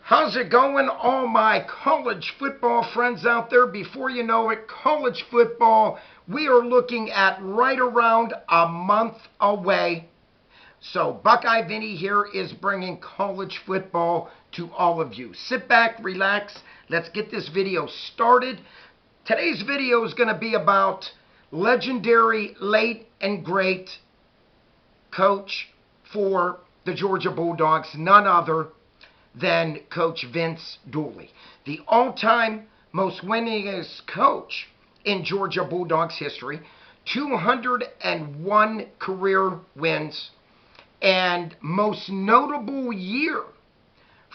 How's it going, all my college football friends out there? Before you know it, college football, we are looking at right around a month away. So Buckeye Vinny here is bringing college football to all of you. Sit back, relax. Let's get this video started. Today's video is going to be about legendary, late and great coach for the Georgia Bulldogs, none other than Coach Vince Dooley, the all-time most winningest coach in Georgia Bulldogs history, 201 career wins, and most notable year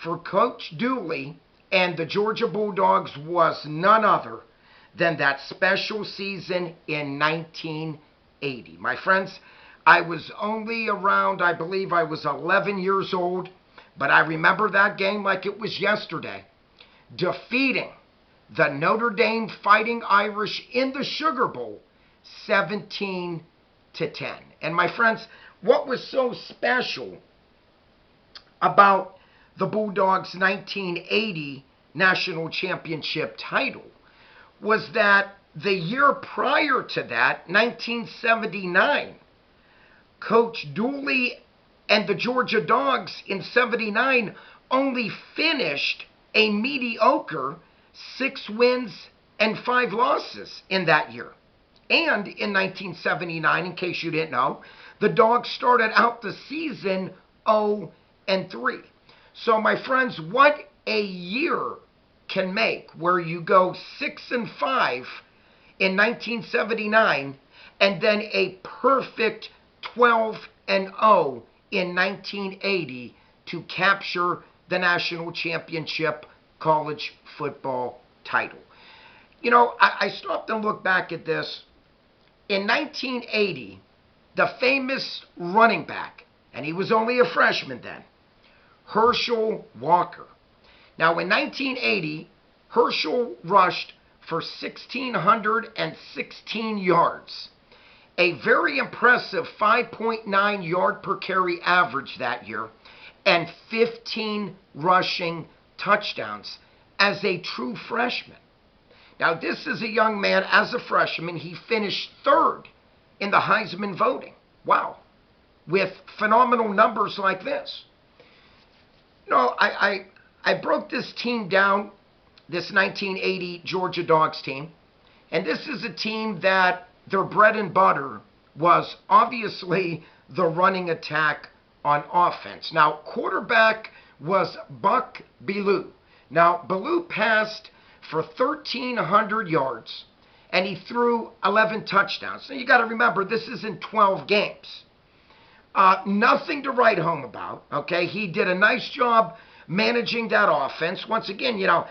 for Coach Dooley and the Georgia Bulldogs was none other than that special season in 1980. My friends, I was only around, I believe I was 11 years old, but I remember that game like it was yesterday, defeating the Notre Dame Fighting Irish in the Sugar Bowl 17-10. And my friends, what was so special about the Bulldogs' 1980 national championship title was that the year prior to that, 1979, Coach Dooley and the Georgia Dogs in 79 only finished a mediocre 6 wins and 5 losses in that year. And in 1979, in case you didn't know, the Dogs started out the season 0-3. So my friends, what a year can make where you go 6-5 in 1979 and then a perfect 12-0 in 1980 to capture the national championship college football title. You know, I stopped and looked back at this. In 1980, the famous running back, and he was only a freshman then, Herschel Walker. Now, in 1980, Herschel rushed for 1,616 yards. A very impressive 5.9 yard per carry average that year, and 15 rushing touchdowns as a true freshman. Now, this is a young man, as a freshman, he finished 3rd in the Heisman voting. Wow. With phenomenal numbers like this. You know, I broke this team down, this 1980 Georgia Dogs team, and this is a team that their bread and butter was obviously the running attack on offense. Now, quarterback was Buck Bellew. Now, Bellew passed for 1,300 yards, and he threw 11 touchdowns. Now, you got to remember, this is in 12 games. Nothing to write home about, okay? He did a nice job managing that offense. Once again, you know,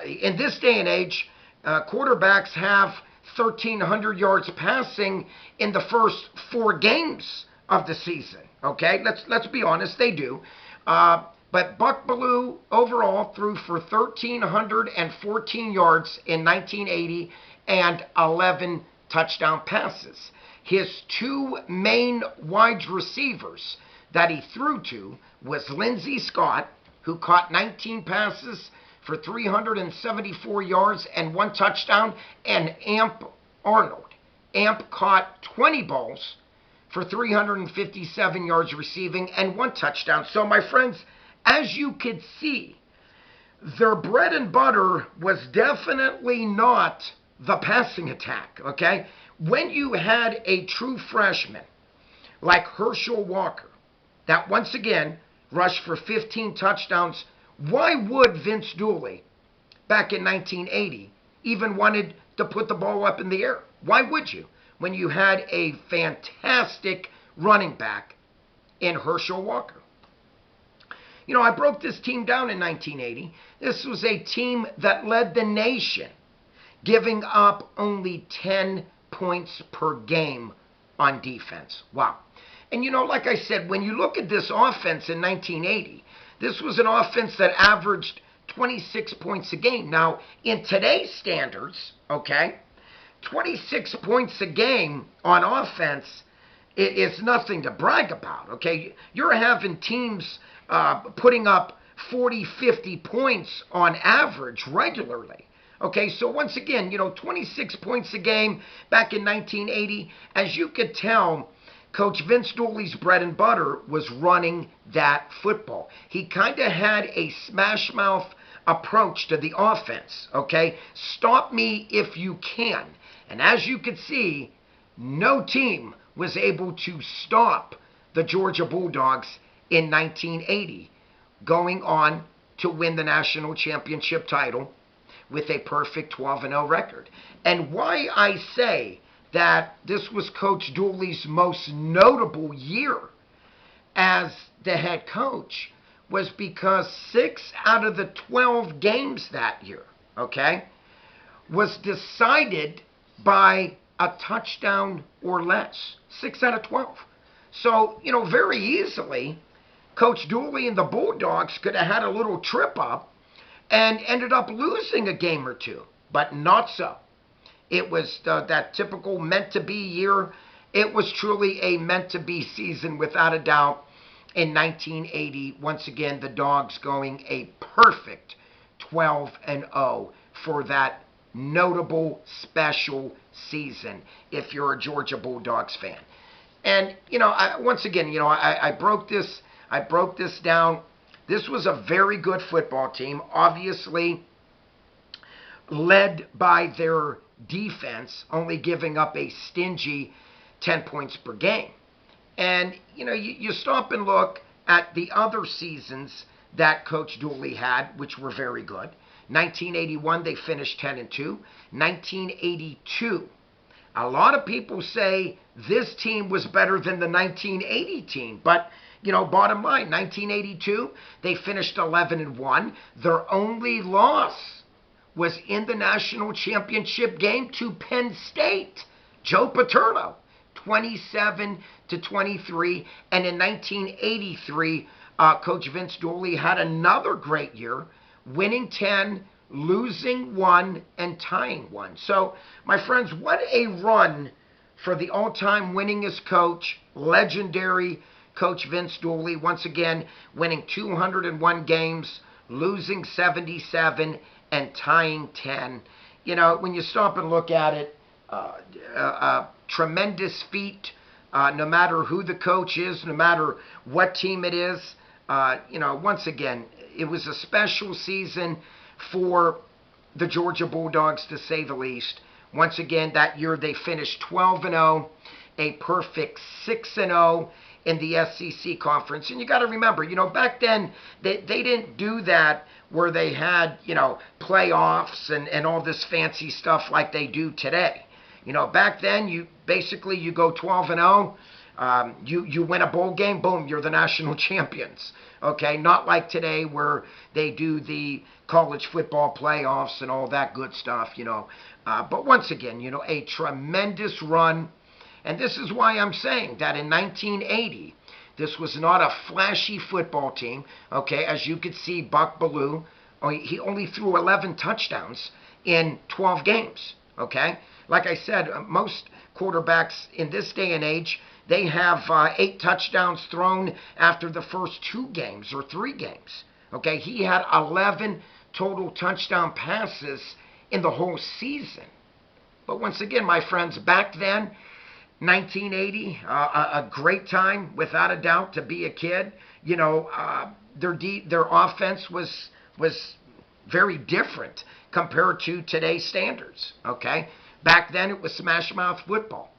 in this day and age, quarterbacks have 1,300 yards passing in the first 4 games of the season. Okay, let's be honest, they do. But Buck Bellew overall threw for 1,314 yards in 1980 and 11 touchdown passes. His 2 main wide receivers that he threw to was Lindsey Scott, who caught 19 passes for 374 yards and 1 touchdown, and Amp Arnold. Amp caught 20 balls for 357 yards receiving and 1 touchdown. So my friends, as you could see, their bread and butter was definitely not the passing attack, okay? When you had a true freshman like Herschel Walker, that once again rushed for 15 touchdowns, why would Vince Dooley, back in 1980, even wanted to put the ball up in the air? Why would you, when you had a fantastic running back in Herschel Walker? You know, I broke this team down in 1980. This was a team that led the nation, giving up only 10 points per game on defense. Wow. And you know, like I said, when you look at this offense in 1980, this was an offense that averaged 26 points a game. Now, in today's standards, okay, 26 points a game on offense is nothing to brag about, okay? You're having teams putting up 40, 50 points on average regularly. Okay, so once again, 26 points a game back in 1980. As you could tell, Coach Vince Dooley's bread and butter was running that football. He kind of had a smash mouth approach to the offense, okay? Stop me if you can. And as you can see, no team was able to stop the Georgia Bulldogs in 1980, going on to win the national championship title with a perfect 12-0 record. And why I say that this was Coach Dooley's most notable year as the head coach was because 6 out of the 12 games that year, okay, was decided by a touchdown or less. 6 out of 12. So, very easily, Coach Dooley and the Bulldogs could have had a little trip up and ended up losing a game or two, but not so. It was that typical meant-to-be year. It was truly a meant-to-be season without a doubt in 1980. Once again, the Dogs going a perfect 12-0 for that notable, special season if you're a Georgia Bulldogs fan. And, once again, I broke this down. This was a very good football team, obviously led by their defense, only giving up a stingy 10 points per game. And, you stop and look at the other seasons that Coach Dooley had, which were very good. 1981, they finished 10-2. 1982, a lot of people say this team was better than the 1980 team, but bottom line, 1982, they finished 11-1. Their only loss was in the national championship game to Penn State. Joe Paterno, 27-23. And in 1983, Coach Vince Dooley had another great year, winning 10, losing 1, and tying 1. So, my friends, what a run for the all-time winningest coach, legendary Coach Vince Dooley, once again winning 201 games, losing 77, and tying 10. When you stop and look at it, a tremendous feat, no matter who the coach is, no matter what team it is. Once again, it was a special season for the Georgia Bulldogs, to say the least. Once again, that year they finished 12-0, a perfect 6-0 in the SEC conference. And you got to remember, back then, they didn't do that where they had, playoffs and all this fancy stuff like they do today. Back then, you go 12-0, you win a bowl game, boom, you're the national champions. Okay, not like today where they do the college football playoffs and all that good stuff, But once again, a tremendous run. And this is why I'm saying that in 1980, this was not a flashy football team. Okay, as you could see, Buck Bellew, he only threw 11 touchdowns in 12 games. Okay, like I said, most quarterbacks in this day and age, they have 8 touchdowns thrown after the first 2 games or 3 games. Okay, he had 11 total touchdown passes in the whole season. But once again, my friends, back then, 1980, a great time, without a doubt, to be a kid. Their offense was very different compared to today's standards. Okay, back then it was smash mouth football.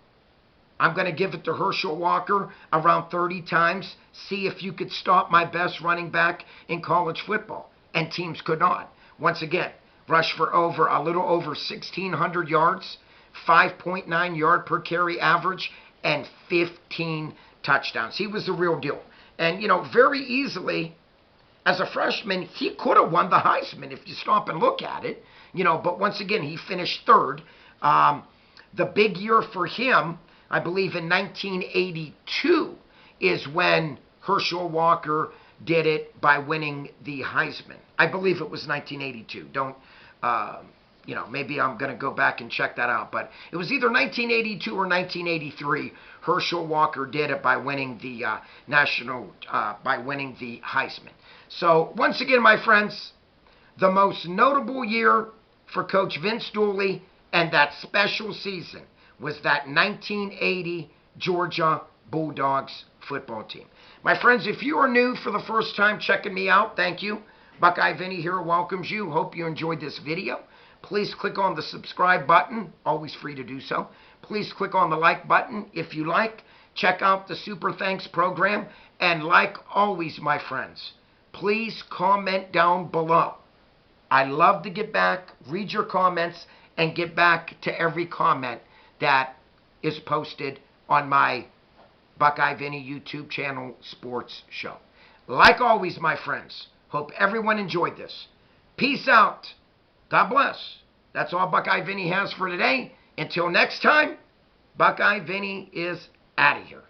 I'm going to give it to Herschel Walker around 30 times. See if you could stop my best running back in college football. And teams could not. Once again, rushed for a little over 1,600 yards, 5.9 yard per carry average, and 15 touchdowns. He was the real deal. And, very easily, as a freshman, he could have won the Heisman if you stop and look at it. But once again, he finished 3rd. The big year for him, I believe in 1982, is when Herschel Walker did it by winning the Heisman. I believe it was 1982. Don't You know, maybe I'm going to go back and check that out. But it was either 1982 or 1983. Herschel Walker did it by winning the by winning the Heisman. So once again, my friends, the most notable year for Coach Vince Dooley and that special season was that 1980 Georgia Bulldogs football team. My friends, if you are new for the first time checking me out, thank you. Buckeye Vinny here welcomes you. Hope you enjoyed this video. Please click on the subscribe button, always free to do so. Please click on the like button if you like. Check out the Super Thanks program. And like always, my friends, please comment down below. I love to get back, read your comments, and get back to every comment that is posted on my Buckeye Vinny YouTube channel sports show. Like always, my friends, hope everyone enjoyed this. Peace out. God bless. That's all Buckeye Vinny has for today. Until next time, Buckeye Vinny is out of here.